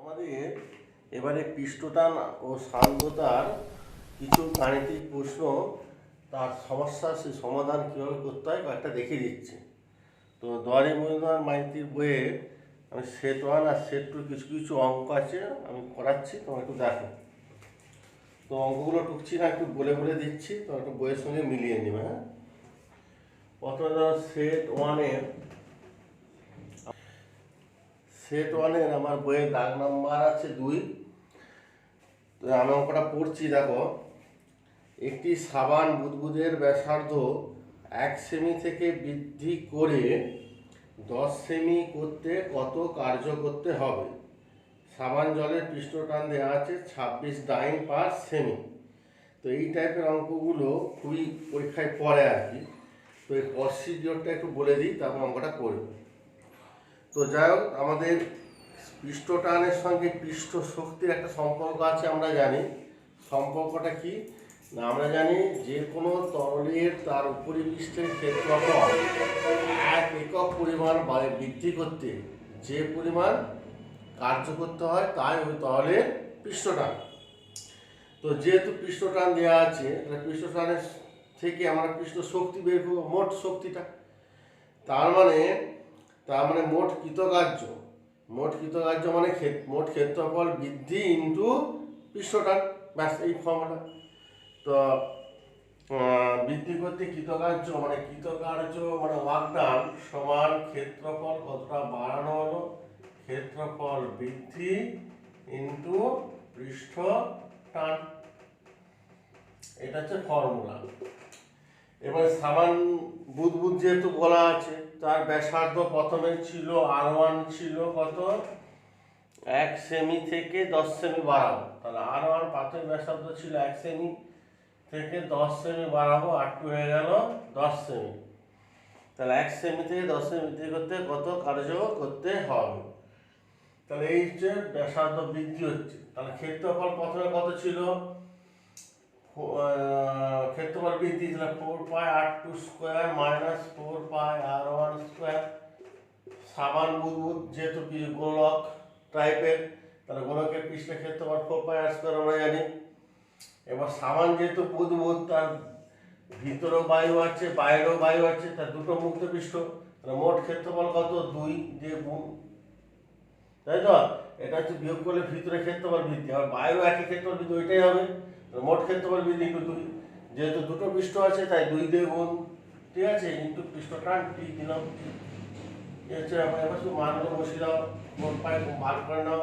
আমাদের এবারে পৃষ্ঠটান ও সান্দ্রতার কিছু গাণিতিক প্রশ্ন, তার সমস্যা সেই সমাধান কীভাবে করতে হয় কয়েকটা দেখিয়ে দিচ্ছি। তো দোয়ারি মজুমদার মাইতির বইয়ে আমি সেট 1 আর সেট 2 কিছু কিছু অঙ্ক আছে, আমি করাচ্ছি, তোমরা একটু দেখো। তো অঙ্কগুলো টুকছি না, একটু বলে বলে দিচ্ছি, তো একটু বইয়ের সঙ্গে মিলিয়ে নেবে। হ্যাঁ, প্রথমে ধরো সেট ওয়ানের আমার বইয়ের দাগ নাম্বার আছে 2। তো আমি অঙ্কটা পড়ছি, দেখো। একটি সাবান বুদবুদের ব্যাসার্ধ 1 সেমি থেকে বৃদ্ধি করে 10 সেমি করতে কত কার্য করতে হবে? সাবান জলের পৃষ্ঠটান দেওয়া আছে 26 ডাইন পার সেমি। তো এই টাইপের অঙ্কগুলো খুবই পরীক্ষায় পড়ে আর কি। তো এই প্রসিডিওরটা একটু বলে দিই, তারপর অঙ্কটা করবে। তো যাই হোক, আমাদের পৃষ্ঠটানের সঙ্গে পৃষ্ঠ শক্তির একটা সম্পর্ক আছে, আমরা জানি। সম্পর্কটা কি না, আমরা জানি যে কোনো তরলের তার উপরিপৃষ্ঠের ক্ষেত্রফল 1 একক পরিমাণ বৃদ্ধি করতে যে পরিমাণ কার্য করতে হয় তাই ওই তরলের পৃষ্ঠটান। তো যেহেতু পৃষ্ঠটান দেওয়া আছে, পৃষ্ঠটানের থেকে আমরা পৃষ্ঠ শক্তি বের করবো, মোট শক্তিটা। তার মানে মোট কৃতকার্য মানে মোট ক্ষেত্রফল বৃদ্ধি ইন্টু পৃষ্ঠটান, ব্যাস, এই ফর্মুলা। তো বৃদ্ধি করতে কৃতকার্য মানে ওয়ার্ক ডান সমান ক্ষেত্রফল কতটা বাড়ানো হলো, ক্ষেত্রফল বৃদ্ধি ইন্টু পৃষ্ঠটান, এটা হচ্ছে ফর্মুলা। এবার সাবান বুদবুদ যেহেতু বলা আছে, তার ব্যাসার্ধ প্রথমে ছিল R1 ছিল কত, 1 সেমি থেকে 10 সেমি বাড়াবো, তাহলে R1 প্রাথমিক ব্যাসার্ধ ছিল 1 সেমি থেকে 10 সেমি বাড়াবো, R2 হয়ে গেল 10 সেমি। তাহলে 1 সেমি থেকে 10 সেমি বৃদ্ধি করতে কত কার্য করতে হবে? তাহলে এই হচ্ছে ব্যাসার্ধ বৃদ্ধি হচ্ছে। তাহলে ক্ষেত্রফল প্রথমে কত ছিল, ক্ষেত্রফল বৃদ্ধি ছিল 4 পাই R2 স্কোয়ার মাইনাস 4 পাই R1 স্কোয়ার। সাবান বুদবুদ যেহেতু গোলক টাইপের, তাহলে গোলকের পৃষ্ঠের ক্ষেত্রফল 4 পাই R স্কোয়ার আমরা জানি। এবার সাবান যেহেতু বুদবুদ, তার ভিতরেও বায়ু আছে বাইরেও বায়ু আছে, তার দুটো মুক্ত পৃষ্ঠ, তাহলে মোট ক্ষেত্রফল কত, 2 দিয়ে গুণ, তাই তো? এটা হচ্ছে বিয়োগ করলে ভিতরে ক্ষেত্রফল বৃদ্ধি, আর বাইরেও একই ক্ষেত্রফল বৃদ্ধি, ওইটাই হবে। মোট ক্ষেত্রফল বৃদ্ধি ইন্টু 2, যেহেতু দুটো পৃষ্ঠ আছে তাই 2 দিয়ে গুণ, ঠিক আছে, ইন্টু পৃষ্ঠটান টি দিলাম। এবার শুধু মানগুলো বসিয়ে দাও, 4 পাই ভাগ করে নাও,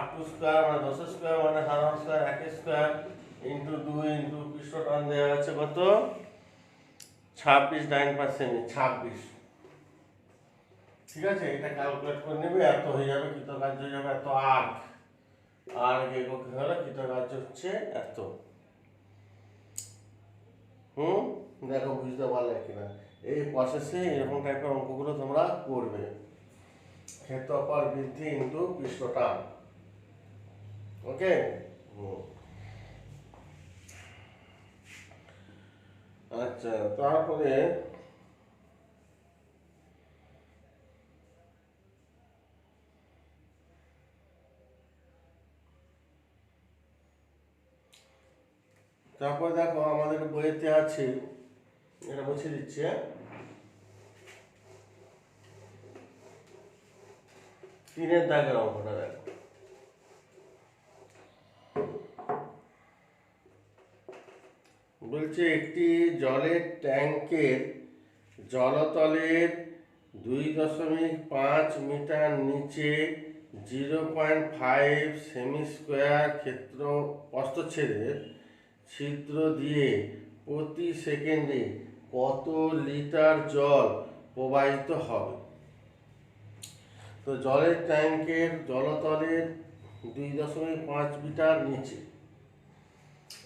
R2 স্কোয়ার মানে 10 স্কোয়ার মানে R1 square 1 square into 2 into পৃষ্ঠটান দেওয়া আছে কত, 26 ডাইন পার সেমি, 26। ঠিক আছে, এটা ক্যালকুলেট করে নেবে, এত হয়ে যাবে, কৃতকার্য হয়ে যাবে এত আর একক হলে কৃতকার্য হচ্ছে এত। দেখো বুঝতে পারলে কিনা, এই প্রসেসে এরকম টাইপের অঙ্কগুলো তোমরা করবে। ক্ষেত্রফল বৃদ্ধি ইন্টু পৃষ্ঠটান, ওকে। আচ্ছা, তারপরে দেখো আমাদের বইতে আছে, এটা মুছে দিচ্ছে, তিনের দাগের অঙ্কটা দেখো। বলছে একটি জলের ট্যাঙ্কের জলতলের 2.5 মিটার নিচে 0.5 সেমি স্কোয়ার ক্ষেত্র প্রস্থচ্ছেদের ছিদ্র দিয়ে প্রতি সেকেন্ডে কত লিটার জল প্রবাহিত হবে? তো জলের ট্যাঙ্কের জলতলের 2.5 মিটার নিচে,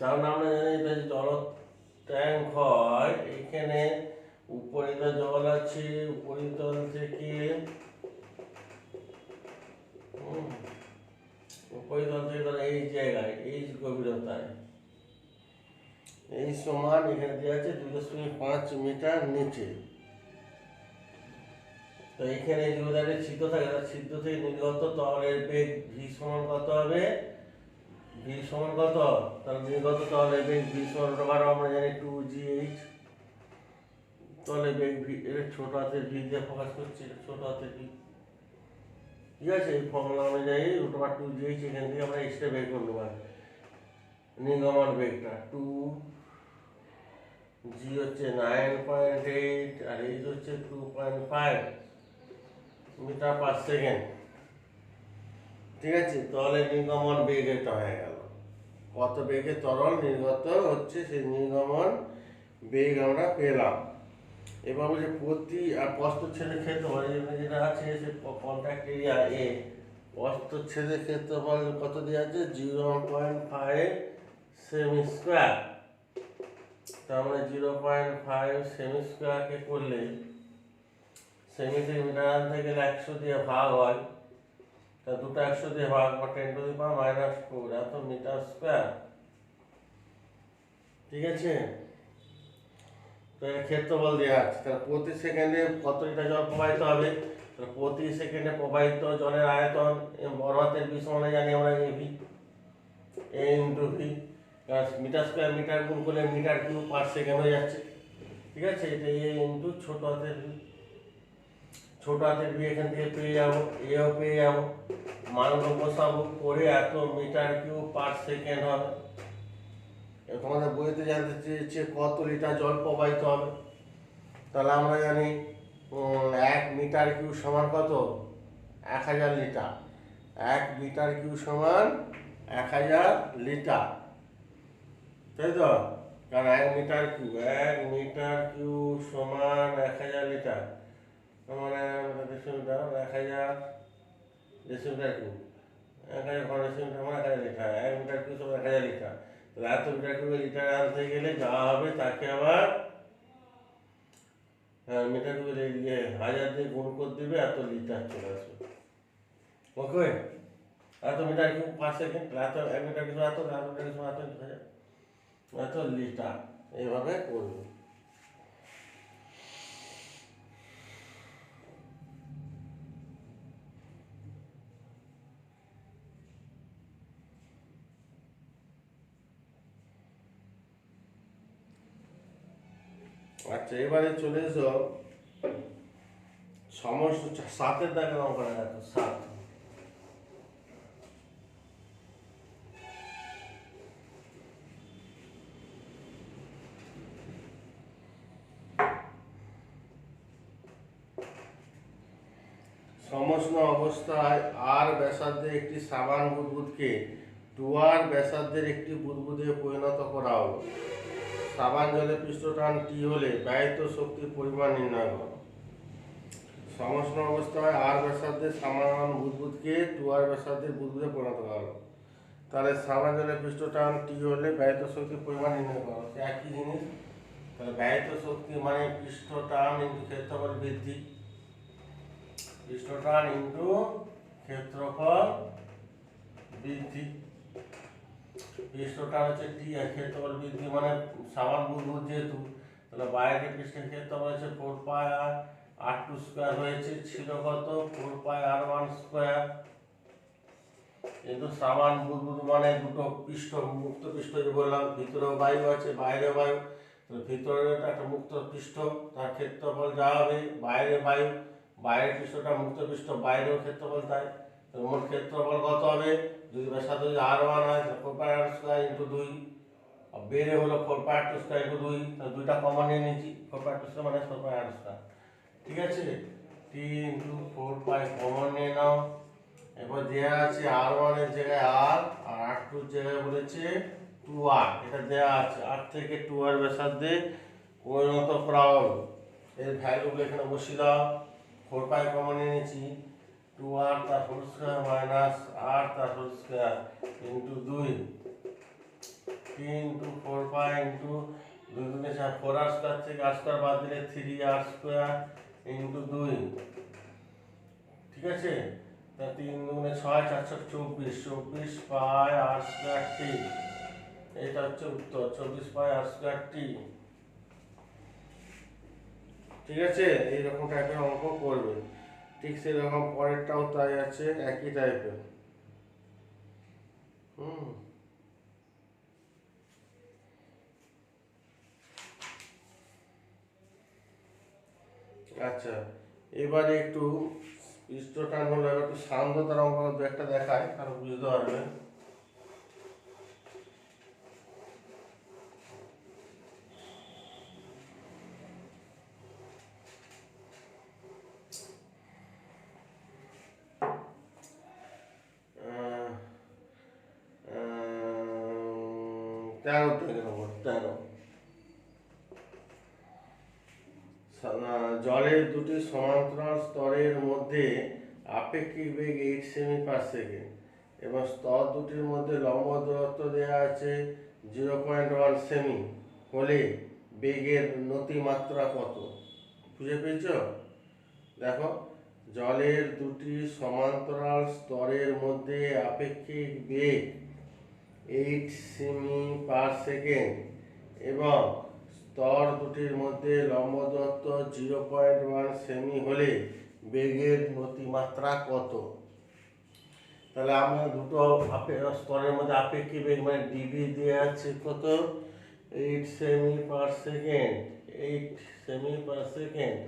কারণ আমরা জানি এটা জল ট্যাঙ্ক হয়, এখানে উপরিতল জল আছে, উপরিতল থেকে এই জায়গায় এই গভীরতায় এই সমান এখানে দেওয়া আছে 2.5 মিটার নিচে। তো এখানে যদি একটা ছিদ্র থাকে, ছিদ্র থেকে নির্গত তরলের বেগ ভি সমান কত হবে? ভি সমান কত? তাহলে নির্গত তরলের বেগ ভি সমান আমরা জানি 2gh। তরলের বেগ ভি, এটা ছোট হাতের ভি দিয়ে প্রকাশ করছি, ছোট হাতের ভি। ঠিক আছে, এই ফর্মুলা অনুযায়ী √2gh এখান থেকে আমরা এক্সট্রা বের করে নেব। নির্গমন বেগটা 2g হচ্ছে 9.8 আর এইচ হচ্ছে 2.5 মিটার পার সেকেন্ড। ঠিক আছে, তাহলে নির্গমন বেগ এটা হয়ে গেল। কত বেগে তরল নির্গত হচ্ছে সেই নির্গমন বেগ আমরা পেলাম। এবার বলছে প্রতি আর প্রস্থচ্ছেদের ক্ষেত্রফল যেটা আছে সে কন্ট্যাক্ট এরিয়া এ, প্রস্থচ্ছেদের ক্ষেত্রফল কত দেওয়া আছে? 0.5 সেমি স্কোয়ার। তার মানে 0.5 সেমি স্কোয়ারকে করলে সেমি থেকে মিটার আনতে গেলে 100 দিয়ে ভাগ হয়, তা দুটো 100 দিয়ে ভাগ বা 10⁻⁻⁴ এত মিটার স্কোয়ার। ঠিক আছে, তো ক্ষেত্রফল দেওয়া আছে। তাহলে প্রতি সেকেন্ডে কত লিটার জল প্রবাহিত হবে? তাহলে প্রতি সেকেন্ডে প্রবাহিত জলের আয়তন বড় হাতের বি সমান জানি আমরা এবি, এ ইন্টু ভি, কারণ মিটার স্কোয়ার মিটার গুণ করলে মিটার কিউব পার সেকেন্ড হয়ে যাচ্ছে। ঠিক আছে, এটা এ ইন্টু ছোট হাতের ভি। ছোট হাতের বি এখান থেকে পেয়ে যাবো, এও পেয়ে যাবো, মানগুলো বসাবো, করে এত মিটার কিউব পার সেকেন্ড হবে। তোমাদের বইতে জানতে চেয়েছে কত লিটার জল প্রবাহিত হবে। তাহলে আমরা জানি 1 মিটার কিউব সমান কত? 1000 লিটার। 1 মিটার কিউব সমান 1000 লিটার, তাই তো? কারণ 1 মিটার কিউব সমান 1000 লিটার, মানে 1000 ডেসিমিটার কিউব, 1000 ঘন ডেসিমিটার মানে 1000 লিটার। 1 মিটার কিউব সমান 1000 লিটার। তাহলে এত মিটার কিউব লিটার আনতে গেলে যা হবে তাকে আবার মিটার কিউব 1000 দিয়ে গুণ করে দিবে, এত লিটার চলে আসবে। ওকে, এত মিটার কিউব পার সেকেন্ড, এত 1 মিটার কিউব এত, 1 মিটার কিউব এত লিটার, এইভাবে করবে। আচ্ছা, এবারে চলে এসো সমস্ত 7-এর দাগে অঙ্কটা দেখো। 7, সমষ্ণ অবস্থায় আর ব্যাসার্ধের একটি সাবান বুদবুদকে 2r ব্যাসার্ধের একটি বুদবুদে পরিণত করা হলো। সাবান জলে পৃষ্ঠটান টি হলে ব্যয়িত শক্তির পরিমাণ নির্ণয় করো। সমষ্ণ অবস্থায় আর ব্যাসার্ধের সাবান বুদবুদকে 2r ব্যাসার্ধের বুদবুদে পরিণত করা হলো। তাহলে সাবান জলে পৃষ্ঠটান টি হলে ব্যয়িত শক্তির পরিমাণ নির্ণয় করো। একই জিনিস। তাহলে ব্যয়িত শক্তি মানে পৃষ্ঠটান ইন্টু ক্ষেত্রফল বৃদ্ধি, পৃষ্ঠটান ইন্টু ক্ষেত্রফল বৃদ্ধি। পৃষ্ঠটান হচ্ছে টি আর ক্ষেত্রফল বৃদ্ধি মানে সাবান বুদবুদ যেহেতু, তাহলে বাইরের পৃষ্ঠের ক্ষেত্রফল হচ্ছে 4πr² হয়েছে, ছিল কত? 4πr1²। কিন্তু সাবান বুদবুদ মানে দুটো পৃষ্ঠ, মুক্ত পৃষ্ঠ যে বললাম, ভিতরেও বায়ু আছে বাইরেও বায়ু, তো ভিতরে একটা মুক্ত পৃষ্ঠ, তার ক্ষেত্রফল যা হবে, বাইরে বায়ু, বাইরের পৃষ্ঠটা মুক্ত পৃষ্ঠ, বাইরেও ক্ষেত্রফল তাই। মোট ক্ষেত্রফল কত হবে? যদি ব্যাসার্ধ যদি r1 হয় তাহলে 4πr² ইন্টু 2, আর বেড়ে হলো 4πr² ইন্টু 2, তাহলে দুইটা কমন নিয়ে নিয়েছি, 4πr² মানে 4πr²। ঠিক আছে, t ইন্টু 4π কমন নিয়ে নাও। এবার দেওয়া আছে r1 এর জায়গায় r আর r2 এর জায়গায় বলেছে 2r, এটা দেওয়া আছে। r থেকে 2r ব্যাসার্ধে পরিণত করা হলো। এর ভ্যালুগুলো এখানে বসিয়ে দাও। 4π কমন নিয়ে নিয়েছি, 2r তার হোল স্কয়ার মাইনাস r তার whole square into 2, 3 into 4π into 2 গুণে 4r² থেকে r² বাদ দিলে 3r² ইন্টু 2। ঠিক আছে, তা 3 গুণে 6, 424, 24π r²t। এটা হচ্ছে উত্তর, 24π r²t। ঠিক আছে, এইরকম টাইপের অঙ্ক করবে। ঠিক সেরকম পরেরটাও তাই আছে, একই টাইপের। আচ্ছা, এবারে একটু পৃষ্ঠটান হলো, একটু সান্দ্রতার অঙ্ক দু একটা দেখায়, তাহলে বুঝতে পারবে। আহ, আহ, 13 থেকে নম্বর 13। জলের দুটি সমান্তরাল স্তরের মধ্যে আপেক্ষিক বেগ 8 সেমি পার সেকেন্ড এবং স্তর দুটির মধ্যে লম্ব দূরত্ব দেওয়া আছে 0.1 সেমি হলে বেগের নতিমাত্রা কত? বুঝে পেয়েছ? দেখো, জলের দুটি সমান্তরাল স্তরের মধ্যে আপেক্ষিক বেগ 8 সেমি পার সেকেন্ড এবং স্তর দুটির মধ্যে লম্ব দূরত্ব 0.1 সেমি হলে বেগের নতিমাত্রা কত? তাহলে আমরা দুটো স্তরের মধ্যে আপেক্ষিক বেগ মানে ডিবি দেওয়া আছে কত? 8 সেমি পার সেকেন্ড, 8 সেমি পার সেকেন্ড।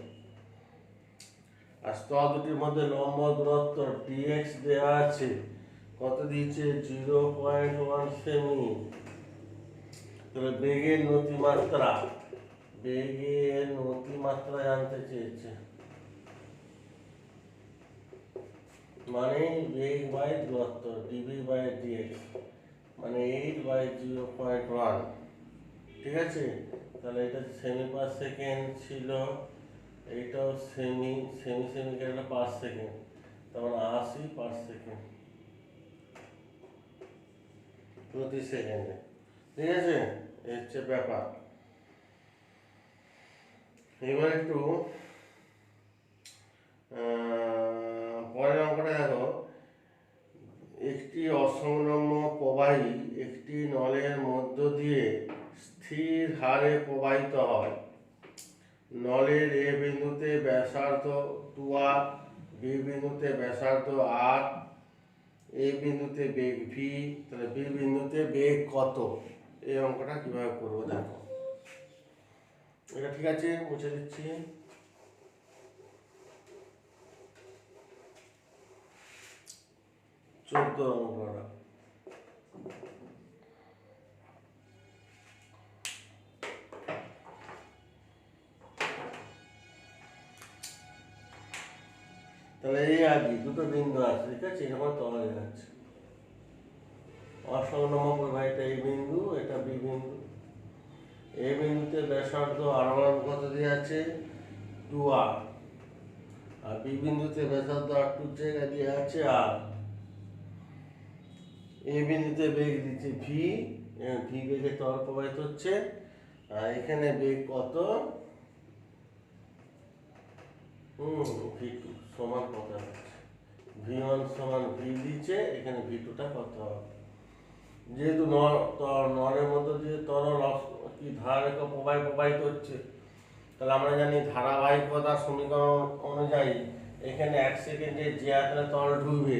আর স্তর দুটির মধ্যে লম্ব দূরত্ব ডিএক্স দেওয়া আছে কত? দিয়েছে 0.1 সেমি। তাহলে বেগের নতিমাত্রা, বেগের নতিমাত্রা জানতে চেয়েছে, মানে বেগ বাই দূরত্ব ডিবি বাই ডিএক্স, মানে 8 বাই 0.1। ঠিক আছে, তাহলে এটা সেমি পার সেকেন্ড ছিল, এইটাও সেমি, সেমি সেমি কেটে পার সেকেন্ড, তখন 80 পার সেকেন্ড প্রতি সেকেন্ডে। ঠিক আছে, এই হচ্ছে ব্যাপার। এবার একটু পরের অঙ্কটা দেখো। একটি অসংলগ্ন প্রবাহী একটি নলের মধ্য দিয়ে স্থির হারে প্রবাহিত হয়। নলের এ বিন্দুতে ব্যাসার্ধ 2r, বি বিন্দুতে ব্যাসার্ধ r, এ বিন্দুতে বেগ v, তাহলে বি বিন্দুতে বেগ কত? এই অঙ্কটা কিভাবে করবো দেখো। এটা ঠিক আছে, মুছে দিচ্ছি। চোদ্দ অঙ্কটা। তাহলে এই আর বি দুটো বিন্দু আছে, ঠিক আছে, এরকম তলা যাচ্ছে। অসংলগ্ন প্রবাহিত এই বিন্দু, এটা বি বিন্দু। এ বিন্দুতে ব্যাসার্ধ r1 কত দিয়ে আছে? 2r, আর বি বিন্দুতে ব্যাসার্ধ r2 জায়গায় দিয়ে আছে r। এ বিন্দুতে বেগ দিচ্ছে v, ভি বেগে তরল প্রবাহিত হচ্ছে, আর এখানে বেগ কত? v2 সমান কত আছে? v1 সমান v দিচ্ছে, এখানে v2 টা কত হবে? যেহেতু নলের মধ্যে দিয়ে তরল কি ধারারেখা প্রবাহিত হচ্ছে, তাহলে আমরা জানি ধারাবাহিকতার সমীকরণ অনুযায়ী এখানে 1 সেকেন্ডে যে আয়তনে তরল ঢুকবে,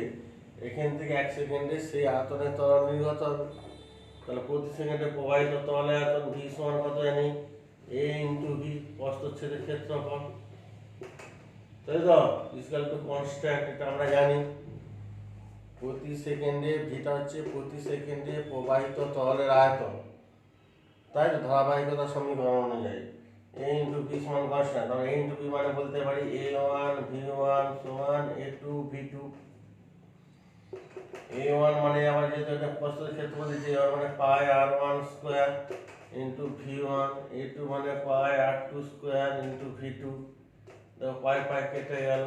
এখান থেকে 1 সেকেন্ডে সেই আয়তনের তরল নির্গত হবে। তাহলে প্রতি সেকেন্ডে প্রবাহিত তরলের আয়তন ভি সমান কত জানি? এ ইন্টু ভি, প্রস্থচ্ছেদের ক্ষেত্রফল, তাই তো? ইকুয়াল টু কনস্ট্যান্ট, এটা আমরা জানি। প্রতি সেকেন্ডে ভিটা হচ্ছে প্রতি সেকেন্ডে প্রবাহিত তরলের আয়তন, তাই তো? ধারাবাহিকতার সমীকরণ অনুযায়ী a ইন্টু ভি সমান কনস্ট্যান্ট, তাহলে a ইন্টু ভি মানে বলতে পারি a1 v1 সমান a2 v2। a1 মানে আবার যেহেতু এটা প্রস্থের ক্ষেত্রফল দিচ্ছে, a1 মানে পাই r1 square into v1, a2 মানে পাই r2 স্কয়ার ইন্টু v2। দেখো পাই পাই কেটে গেল,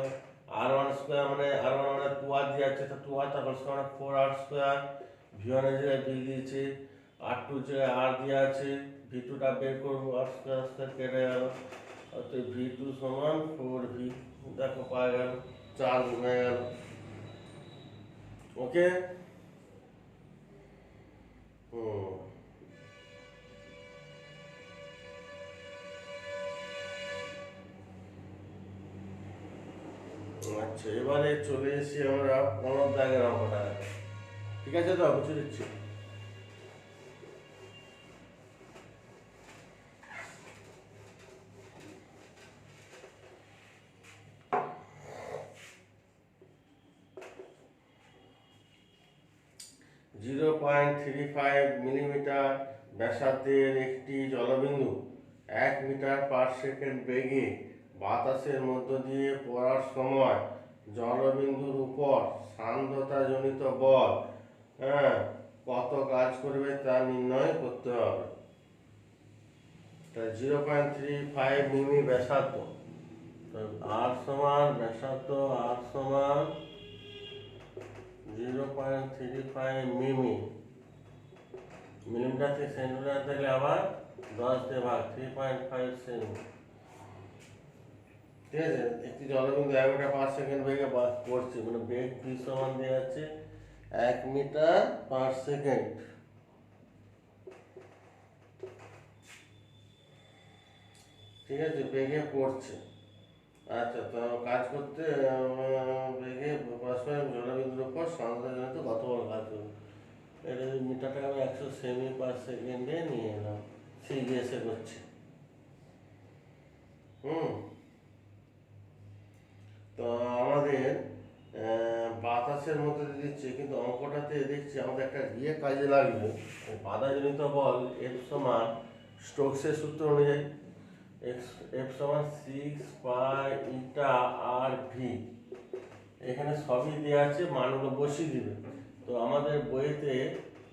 r1 স্কয়ার মানে r1 মানে 2r দিয়ে আছে, তো 2r তারপর সমান 4r স্কয়ার, v1 এর জায়গায় v দিয়েছে, r2 এর জায়গায় r দিয়ে আছে, v2 টা বের করব, r স্কয়ার স্কয়ার কেটে গেল, অতএব v2 সমান 4v। দেখো পাওয়া গেল, 4 গুণ হয়ে গেল। ওকে, আচ্ছা, এবারে চলে এসেছি আমরা 15 দাগের অঙ্কটা। ঠিক আছে, তো বুঝে দিচ্ছি। মিলিমিটার ব্যাসার্ধের একটি জলবিন্দু 1 মিটার/সেকেন্ড বেগে বাতাসের মধ্য দিয়ে পড়ার সময় জলবিন্দুর উপর সান্দ্রতাজনিত বল কত কাজ করবে তা নির্ণয় করতে হবে। 0.35 মিমি ব্যাসার্ধ, আর সমান ব্যাসার্ধ আর সমান 0.35 মিমি। মিলিমিটার থেকে সেন্টিমিটার থেকে আবার 10 দিয়ে ভাগ, 3.5 সেমি। ঠিক আছে, একটি জলবিন্দু 1 মিটার/সেকেন্ড বেগে পড়ছে, মানে বেগ v সমান দেওয়া আছে 1 মিটার/সেকেন্ড। ঠিক আছে, বেগে পড়ছে। আচ্ছা, তো কাজ করতে বেগে জলবিন্দুর উপর সান্দ্রতাজনিত কত বল কাজ করবে। এটা মিটারটাকে আমি 100 সেমি/সেকেন্ডে নিয়ে এলাম, সিজিএসে করছি। তো আমাদের বাতাসের মধ্যে দিচ্ছে, কিন্তু অঙ্কটাতে দেখছি আমাদের একটা কাজে লাগবে। বাধাজনিত বল F সমান স্টোকসের সূত্র অনুযায়ী F সমান 6π/r_v। এখানে সবই দেওয়া আছে, মানগুলো বসিয়ে দিবে। তো আমাদের বইতে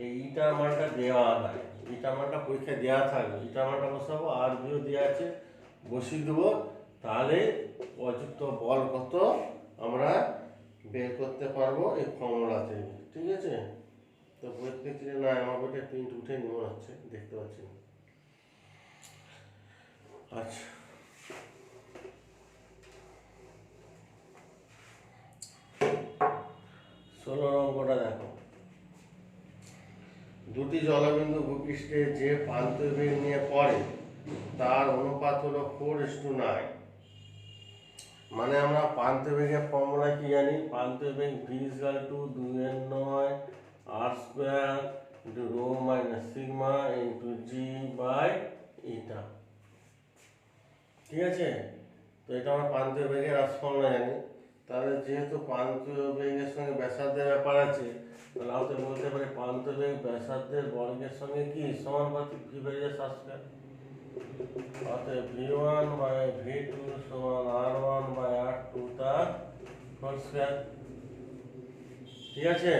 এই ইটার মানটা দেওয়া নাই, ইটার মানটা পরীক্ষায় দেওয়া থাকবে, ইটার মানটা বসাবো, আর ভিও দেওয়া আছে, বসিয়ে দেবো। তাহলে প্রযুক্ত বল কত আমরা বের করতে পারবো এই ফর্মুলা থেকে। ঠিক আছে, তো বইতে দেখছি না, আমার বইটা প্রিন্ট উঠে নিয়ে হচ্ছে, দেখতে পাচ্ছি না। আচ্ছা, ষোলো অঙ্কটা দেখো। দুটি জলবিন্দু ভূপৃষ্ঠে যে প্রান্তবেগ নিয়ে পড়ে তার অনুপাত হলো 4:9। মানে আমরা প্রান্তবেগের ফর্মুলা কি জানি? প্রান্তবেগ v = 2n/r² × ρ - সিগমা × g/η। ঠিক আছে, তো এটা আমরা প্রান্তবেগের রাশি ফর্মুলা জানি। তাহলে যেহেতু প্রান্তবেগের সঙ্গে ব্যাসার্ধের ব্যাপার আছে, তাহলে আমাদের বলতে পারি প্রান্তবেগ ব্যাসার্ধের বর্গের সঙ্গে কি সমানুপাতিক, v / r²। অতএব v1/v2 = r1/r2 তার হোল স্কয়ার। ঠিক আছে,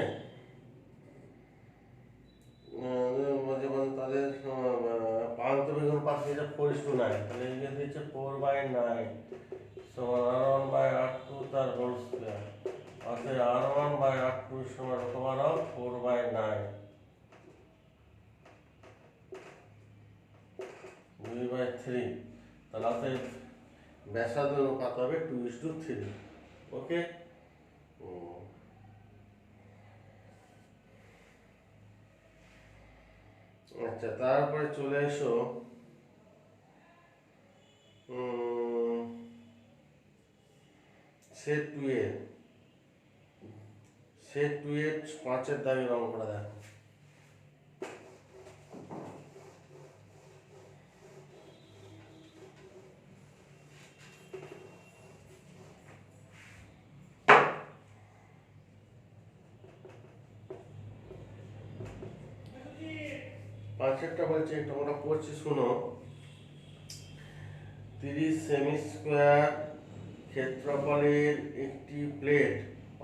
তাদের প্রান্তবেগ অনুপাত হচ্ছে 4:9, তাহলে এখানে দিচ্ছে 4/9 সমান r1/r2 তার হোল স্কয়ার। অতএব r1/r2 সমান √ 4/9 2/3। তাহলে অতএব ব্যাসার্ধ অনুপাত হবে 2:3। ওকে, আচ্ছা, তারপরে চলে এসো সেট 2 এর 5 দাগের অঙ্কটা দেখো। পাঁচেরটা বলছে, এটা আমরা পড়ছি, শুনো। 30 সেমি স্কয়ার ক্ষেত্রফলের একটি প্লেট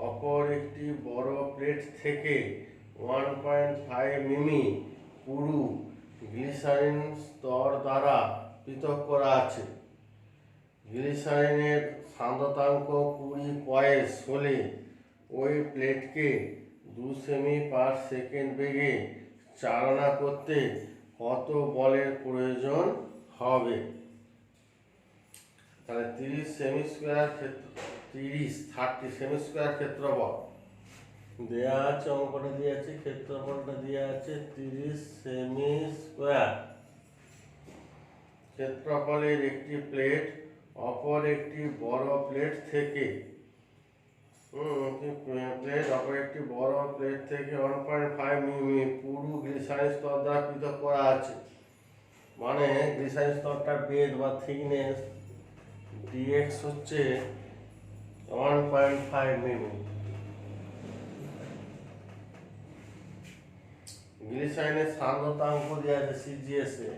অপর একটি বড় প্লেট থেকে 1.5 মিমি পুরু গ্লিসারিন স্তর দ্বারা পৃথক করা আছে। গ্লিসারিনের সান্দ্রতাঙ্ক 20 পয়েস হলে ওই প্লেটকে 2 সেমি/সেকেন্ড বেগে চালনা করতে কত বলের প্রয়োজন হবে। তাহলে 30 সেমি স্কয়ার ক্ষেত্রফল দেয়া আছে, অঙ্কটা দেওয়া আছে, ক্ষেত্রফলটা দেওয়া আছে 30 সেমি স্কয়ার। ক্ষেত্রফলের একটি প্লেট অপর একটি বড় প্লেট থেকে প্লেট অপর একটি বড় প্লেট থেকে 1.5 মিমি পুরু গ্লিসারিন স্তর দ্বারা পৃথক করা আছে। মানে গ্লিসারিন স্তরটার বেধ বা থিকনেস ডিএক্স হচ্ছে 1.5 মিমি। গ্লিসারিনের সান্দ্রতাঙ্ক দেওয়া আছে সিজিএস এ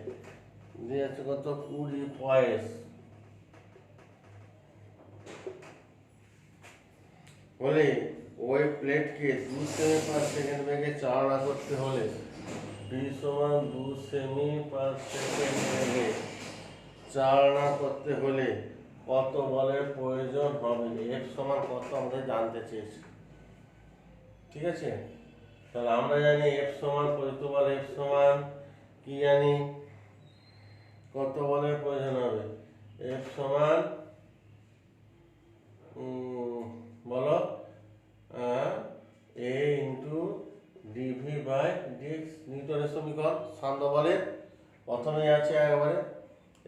দেওয়া আছে কত 20 পয়েস। বলে ওই প্লেটকে 2 সেমি পার সেকেন্ড বেগে চালনা করতে হলে ভি সমান 2 সেমি পার সেকেন্ড বেগে চালনা করতে হলে কত বলের প্রয়োজন হবে? এফ সমান কত আমাদের জানতে চেয়েছে। ঠিক আছে, তাহলে আমরা জানি এফ সমান প্রযুক্ত বল এফ সমান কি জানি কত বলের প্রয়োজন হবে? এফ সমান বলো এ ইন্টু ডিভি বাই ডিএক্স, নিউটনের সমীকরণ সান্দ্র বলের প্রথমেই আছে একেবারে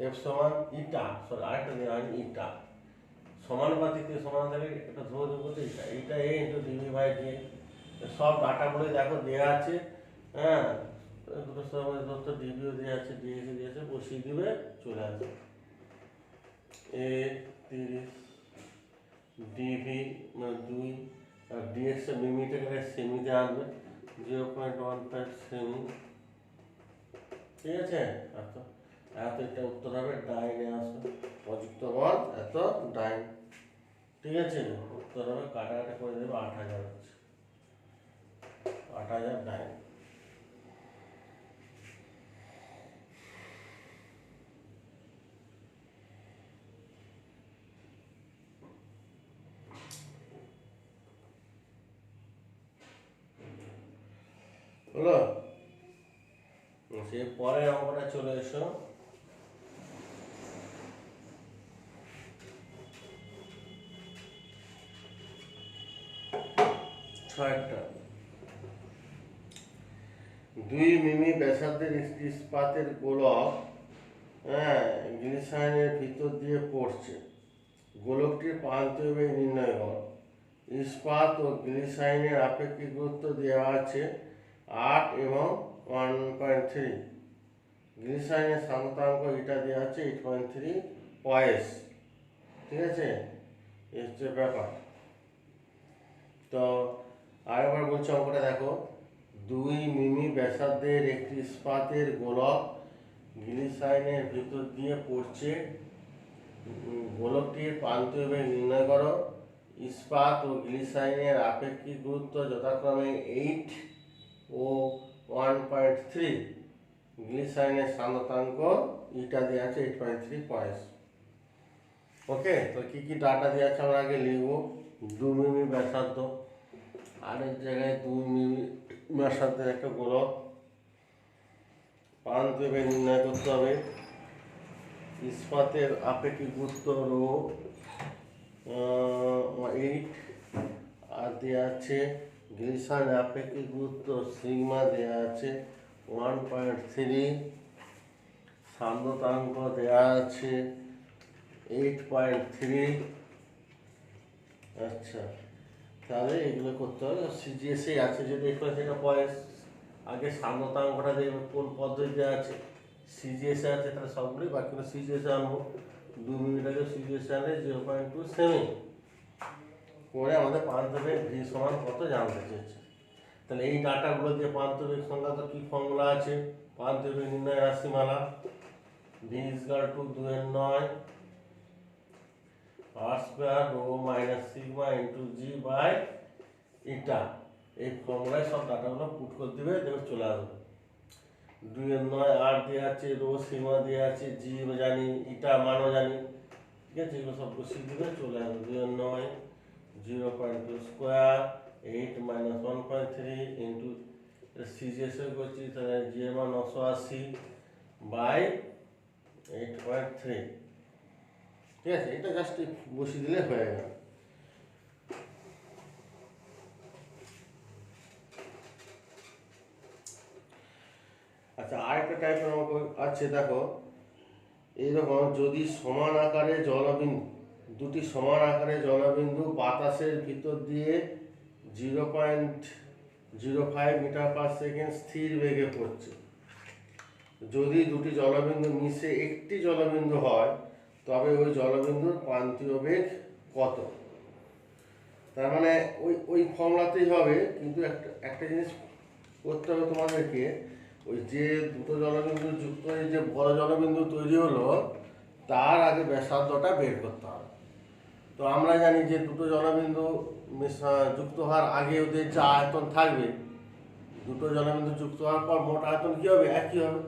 এফ সমান ইটা, সরি আরেকটা দেওয়া হয়নি ইটা, সমানুপাতিক সমান থাকলে একটা ধরে দেবো তো ইটা, ইটা এ ইন্টু ডিভি বাই ডিএক্স। সব ডাটাগুলোই দেখো দেওয়া আছে, হ্যাঁ দুটো সময় ধরতো ডিভিও দেওয়া আছে ডিএক্স দেওয়া আছে, বসিয়ে দিবে চলে আসবে এ 30 ডিভি মানে 2 আর ডিএক্স মিমিটাকে সেমিতে আনবে 0.15 সেমি। ঠিক আছে, আচ্ছা এত এটা উত্তর হবে ডাইনে আসবে প্রযুক্ত বল এত ডাইন। ঠিক আছে, উত্তর হবে কাটাকাটি করে দেবে 8000 হচ্ছে 8000 ডাইন। হলো, সে পরের অঙ্কটা চলে এসো। ছয়টা 2 মিমি ব্যাসার্ধের একটি ইস্পাতের গোলক গ্লিসারিনের ভিতর দিয়ে পড়ছে। গোলকটির প্রান্ত বেগ নির্ণয় করো। ইস্পাত ও গ্লিসারিনের আপেক্ষিক গুরুত্ব দেওয়া আছে 8 এবং 1.3। গ্লিসারিনের সান্দ্রতাঙ্ক এটা দেওয়া আছে 8.3 পয়েস। ঠিক আছে, এই হচ্ছে ব্যাপার। তো আরেকবার বলছি অঙ্কটা দেখো, 2 মিমি ব্যাসার্ধের একটি ইস্পাতের গোলক গ্লিসারিনের ভিতর দিয়ে পড়ছে। গোলকটির প্রান্তীয় বেগ নির্ণয় করো। ইস্পাত ও গ্লিসারিনের আপেক্ষিক গুরুত্ব যথাক্রমে 8 ও 1.3। গ্লিসারিনের সান্দ্রতাঙ্ক ইটা দেওয়া আছে 8.3 পয়েস। ওকে, তো কি কি ডাটা দেওয়া আছে আমরা আগে লিখবো। 2 মিমি ব্যাসার্ধ, আরেক জায়গায় 2 মিমি ব্যাসার্ধের একটা গোলক, প্রান্তীয় বেগ নির্ণয় করতে হবে। ইস্পাতের আপেক্ষিক গুরুত্ব রো 8 আর দেওয়া আছে গ্লিসারিনের আপেক্ষিক গুরুত্ব সিগমা দেওয়া আছে 1.3। সান্দ্রতাঙ্ক দেওয়া আছে 8.3। আচ্ছা, তাহলে এগুলো করতে হবে। সিজিএসএ আছে যদি 8.3 পয়েস, আগে সান্দ্রতাঙ্কটা দেখবে কোন পদ্ধতিতে আছে। সিজিএসএ আছে তাহলে সবগুলোই, বাকিগুলো সিজিএসএ আনবো। 2 মিনিটাকে সিজিএসএ আনলে 0.2 সেমি করে আমাদের প্রান্তবেগ ভি সমান কত জানতে চেয়েছে। তাহলে এই ডাটাগুলো দিয়ে প্রান্তবেগ সংক্রান্ত কি ফর্মুলা আছে? প্রান্তবেগ নির্ণয় রাশিমালা V equal to 2/9 R square rho minus sigma into G by eta. এই ফর্মুলায় সব ডাটাগুলো পুট করে দিবে, দেখবে চলে আসবে। 2/9 আর দেওয়া আছে, রো সিগমা দেওয়া আছে, জি জানি, ইটা মানও জানি। ঠিক আছে, এগুলো সব বসিয়ে দিবে চলে আসবে। 2/9 0.2 স্কোয়ার 8 মাইনাস 1.3 ইন্টু সিজিএস করছি, তাহলে জি এর মান 980 বাই 8.3। ঠিক আছে, এটা জাস্ট বসিয়ে দিলে হয়ে গেল। আচ্ছা, আরেকটা টাইপের অঙ্ক আছে দেখো, এইরকম যদি সমান আকারে জলবিন্দু দুটি সমান আকারের জলবিন্দু বাতাসের ভিতর দিয়ে 0.05 মিটার পার সেকেন্ড স্থির বেগে পড়ছে। যদি দুটি জলবিন্দু মিশে একটি জলবিন্দু হয় তবে ওই জলবিন্দুর প্রান্তীয় বেগ কত? তার মানে ওই ফর্মুলাতেই হবে, কিন্তু একটা জিনিস করতে হবে তোমাদেরকে, ওই যে দুটো জলবিন্দু যুক্ত হয়ে যে বড় জলবিন্দু তৈরি হলো তার আগে ব্যাসার্ধটা বের করতে হবে। তো আমরা জানি যে দুটো জলবিন্দু যুক্ত হওয়ার আগে ওদের যে আয়তন থাকবে, দুটো জলবিন্দু যুক্ত হওয়ার পর মোট আয়তন কী হবে? একই হবে।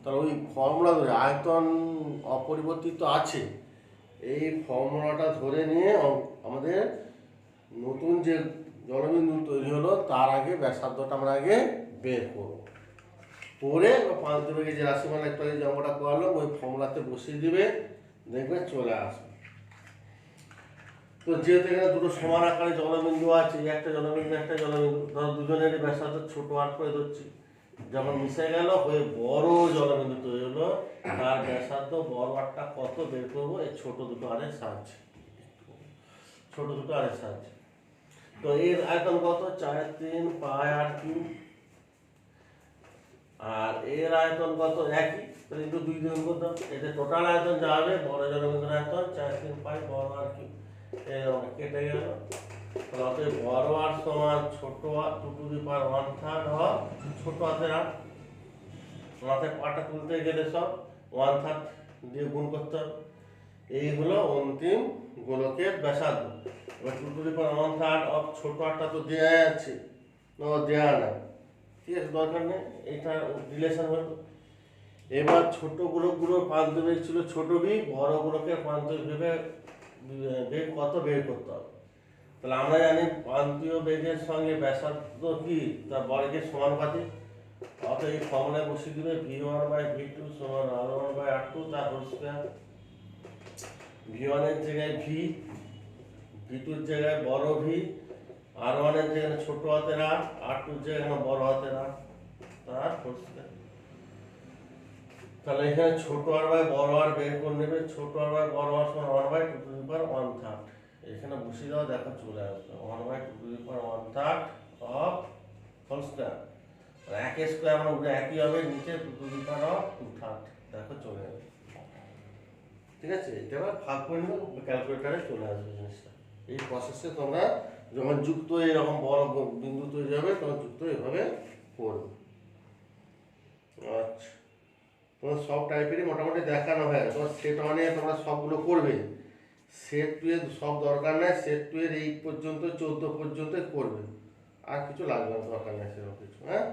তাহলে ওই ফর্মুলা ধরে, আয়তন অপরিবর্তিত আছে, এই ফর্মুলাটা ধরে নিয়ে আমাদের নতুন যে জলবিন্দু তৈরি হলো তার আগে ব্যাসার্ধটা আমরা আগে বের করব, করে প্রান্তীয় বেগে যে রাশিমালা একটু আগে যে অঙ্কটা করলাম ওই ফর্মুলাতে বসিয়ে দিবে, দেখবে চলে আসবে। তো যেহেতু এখানে দুটো সমান আকারে জলবিন্দু আছে, একটা জলবিন্দু ধরো দুজনেরই ব্যাসার্ধ ছোট আট করে ধরছি, যখন মিশে গেল হয়ে বড় জলবিন্দু তৈরি হলো, তার ব্যাসার্ধ বড় আটটা কত বের করবো এই ছোট দুটো আরের সাহায্যে। তো এর আয়তন কত? 4 3 πr3, আর এর আয়তন কত? একই, তাহলে কিন্তু 2 গুণ করতে হবে। এতে টোটাল আয়তন যা হবে বড় জলবিন্দুর আয়তন 4 3 π বড় r3, কেটে গেল। তাহলে অতএব বড় আর সমান ছোট আর 2 টু দি পাওয়ার 1/3 হয় ছোট হাতের আর, মাথায় পাটা তুলতে গেলে সব 1/3 দিয়ে গুণ করতে হবে। এই হলো অন্তিম গোলকের ব্যাসার্ধ। এবার 2 টু দি পাওয়ার 1/3 অফ ছোট আটটা তো দেওয়া আছে, দেওয়া নাই, ঠিক আছে, দরকার নেই, এটা রিলেশন হলো। এবার ছোট গোলকগুলোর প্রান্তীয় বেগ ছিল ছোট ভি, বড় গোলকের প্রান্তীয় বেগ কত বের করতে হবে। তাহলে আমরা জানি প্রান্তীয় বেগের সঙ্গে ব্যাসার্ধ কি, তার বর্গের সমানুপাতিক। অতএব এই ফর্মুলায় বসিয়ে দিবে v1/v2 সমান r1/r2 তার হোল স্কয়ার। v1 এর জায়গায় v, v2 এর জায়গায় বড় ভি, r1 এর জায়গায় ছোট হাতের আর, r2 এর জায়গায় বড় হাতের আর, তার হোল স্কয়ার। তাহলে এখানে ছোট আর বাই বড় আর বের করে নেবে, ছোট আর বাই বড় আর সমান 1/2 টু দি পাওয়ার 1/3, এখানে বসিয়ে দাও, দেখো চলে আসবে 1/2 to the power 1/3 of whole square. এক স্কয়ার আমরা উপরে একই হবে, নিচে 2 টু দি পাওয়ার 2/3, দেখো চলে যাবে। ঠিক আছে, এটা ভাগ করে নিও, ক্যালকুলেটরে চলে আসবে জিনিসটা। এই প্রসেসে তোমরা যখন যুক্ত এরকম বড় বিন্দু তৈরি হবে তখন যুক্ত এভাবে করবে। আচ্ছা, তোমার সব টাইপেরই মোটামুটি দেখানো হয়। তোমার সেট ওয়ানে তোমরা সবগুলো করবে, সেট 2 এর সব দরকার নেই, সেট 2 এর 8 পর্যন্ত 14 পর্যন্ত করবে, আর কিছু লাগবে না, দরকার নেই সেরকম কিছু। হ্যাঁ।